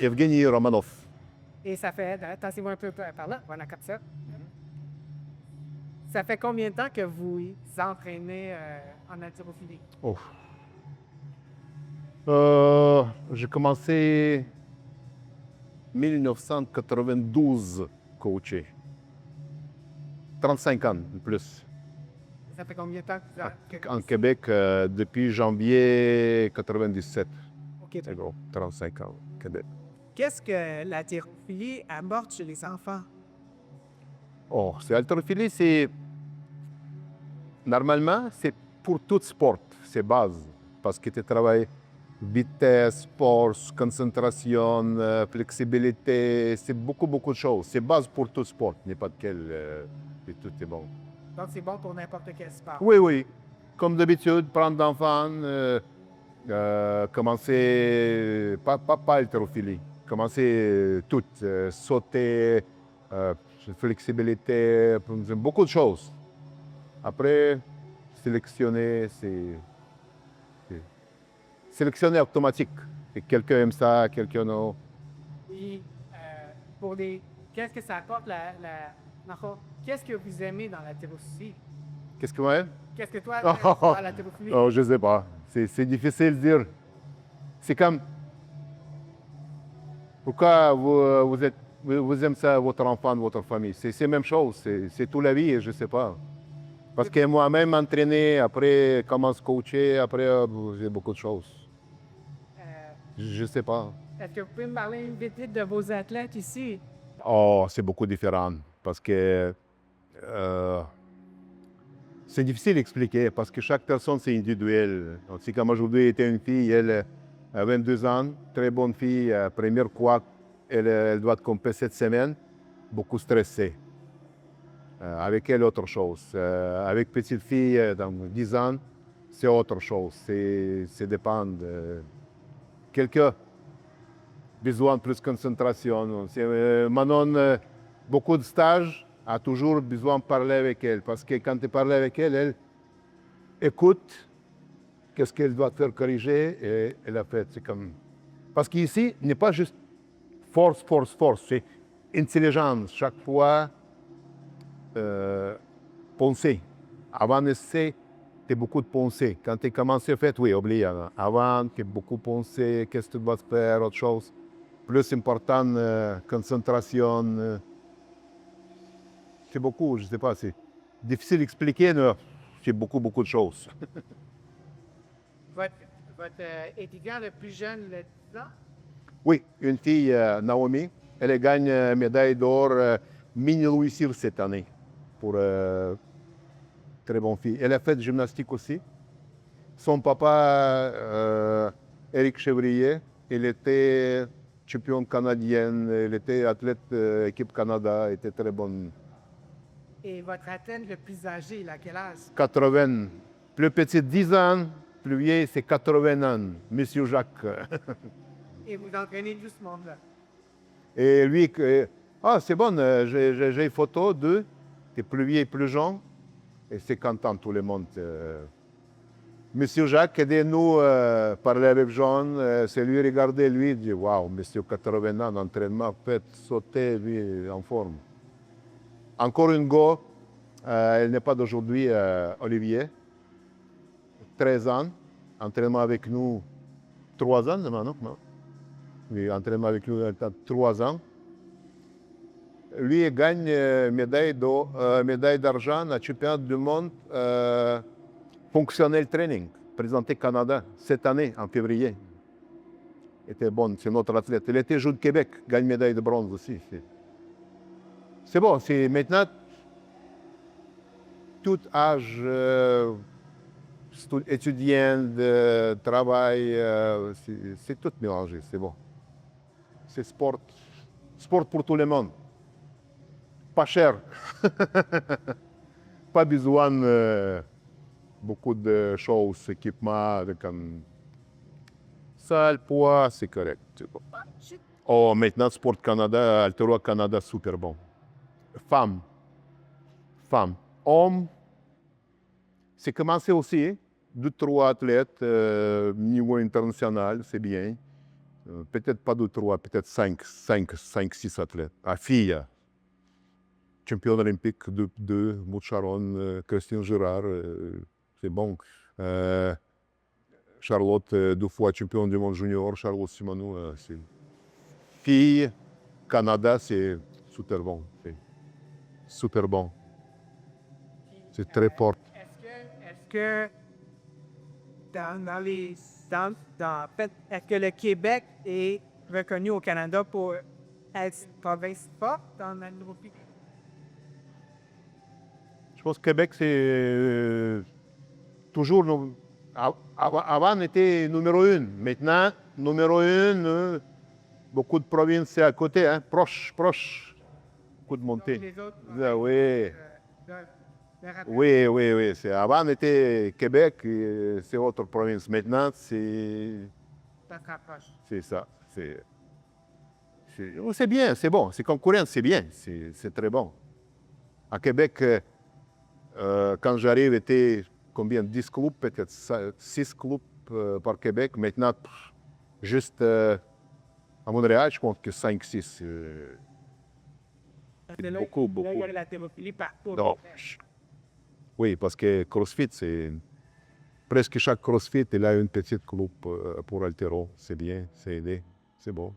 Evgeny Romanov. Et ça fait, tassez-vous un peu par là, voilà, comme ça. Ça fait combien de temps que vous entraînez en haltérophilie? Oh. J'ai commencé 1992 coacher. 35 ans de plus. Ça fait combien de temps que vous En Québec, depuis janvier 97. OK. C'est gros, 35 ans, Québec. Qu'est-ce que l'haltérophilie apporte chez les enfants? Oh, c'est haltérophilie, c'est... Normalement, c'est pour tout sport, c'est base. Parce que tu travailles vitesse, force, concentration, flexibilité, c'est beaucoup de choses. C'est base pour tout sport, n'importe quel, et tout est bon. Donc, c'est bon pour n'importe quel sport. Oui. Comme d'habitude, prendre d'enfants, commencer, pas haltérophilie, commencer tout, sauter, flexibilité, beaucoup de choses. Après, sélectionner, c'est sélectionner automatique. Et quelqu'un aime ça, quelqu'un non. Puis, pour les... Qu'est-ce que ça apporte qu'est-ce que vous aimez dans l'haltérophilie? Qu'est-ce que moi? Qu'est-ce que toi, t'aimes dans l'haltérophilie? Oh, je sais pas. C'est difficile de dire. C'est comme... Pourquoi vous aimez ça, votre enfant, votre famille? C'est la même chose. C'est toute la vie, je sais pas. Parce que moi-même, entraîné, après, commence à coacher, après, j'ai beaucoup de choses. Je sais pas. Est-ce que vous pouvez me parler vite de vos athlètes ici? Oh, c'est beaucoup différent. Parce que c'est difficile d'expliquer, parce que chaque personne, c'est individuel. Si comme aujourd'hui était une fille, elle a 22 ans, très bonne fille, première fois, elle doit compter cette semaine, beaucoup stressée. Avec elle, autre chose. Avec petite fille, dans 10 ans, c'est autre chose. Ça dépend. Quelqu'un besoin de plus de concentration. Manon, beaucoup de stages, a toujours besoin de parler avec elle. Parce que quand tu parles avec elle, elle écoute qu'est-ce qu'elle doit faire corriger et elle a fait. C'est comme... Parce qu'ici, il n'est pas juste force, c'est intelligence. Chaque fois, penser. Avant d'essayer, tu as beaucoup de pensées. Quand tu commences à faire, oui, oublie. Avant, tu as beaucoup pensé, qu'est-ce que tu dois faire, autre chose. Plus important, concentration. C'est beaucoup, je ne sais pas, c'est difficile d'expliquer, mais c'est beaucoup de choses. Votre étudiant le plus jeune, le 10 ans? Oui, une fille, Naomi, elle gagne médaille d'or mini Louis Cyr cette année. Pour très bonne fille. Elle a fait de gymnastique aussi. Son papa, Éric Chevrier, il était champion canadien, il était athlète équipe Canada, il était très bon. Et votre athlète le plus âgé, il a quel âge? 80. Plus petit, 10 ans. Plus vieil, c'est 80 ans. Monsieur Jacques. Et vous entraînez tout ce monde-là? Et lui, c'est bon, j'ai une photo d'eux, qui est plus vieux et plus jeune. Et c'est content, tout le monde. Monsieur Jacques, aidez-nous parler avec Jean. C'est lui, regardez, lui, il dit, waouh, monsieur 80 ans d'entraînement, fait sauter, lui, en forme. Encore une go, elle n'est pas d'aujourd'hui, Olivier. 13 ans, entraînement avec nous 3 ans maintenant. Non? Oui, entraînement avec nous 3 ans. Lui, il gagne médaille d'argent à championnat du monde fonctionnel training, présenté Canada cette année, en février. Il était bon, c'est notre athlète. Il était Jeux de Québec, gagne médaille de bronze aussi. C'est bon, c'est maintenant tout âge, étudiant, de travail, c'est tout mélangé, c'est bon. C'est sport pour tout le monde. Pas cher. Pas besoin beaucoup de choses, équipements, comme ça, le poids, c'est correct. C'est bon. Oh, maintenant, Sport Canada, Altero Canada, super bon. Femmes. Hommes, c'est commencé aussi. 2-3 athlètes, niveau international, c'est bien. Peut-être pas 2, 3, peut-être 5, 6 athlètes. À filles, championne olympique de Maud Charon, Christine Girard, c'est bon. Charlotte, 2 fois championne du monde junior, Charlotte Simoneau, c'est... Filles, Canada, c'est super bon. C'est super bon. C'est très fort. Est-ce que dans les en fait, est-ce que le Québec est reconnu au Canada pour être une province forte dans la nouveauté? Je pense que Québec, c'est toujours... Avant, on était numéro 1. Maintenant, numéro 1, beaucoup de provinces, c'est à côté, hein, proche. Beaucoup de montées. Les autres Ah, oui. de rappel. Oui. Avant, on était Québec, et c'est autre province. Maintenant, c'est Ça se rapproche. ça. C'est bien, c'est bon. C'est concurrent, c'est bien. C'est très bon. À Québec, quand j'arrive, était combien? 10 clubs, peut-être 6 clubs par Québec. Maintenant, juste à Montréal, je compte que 5, 6. Là, Beaucoup. Là, il y a la thérophilie partout. Non. Oui, parce que CrossFit, c'est... Presque chaque CrossFit, il a une petite club pour altéro. C'est bien, c'est aidé. C'est bon.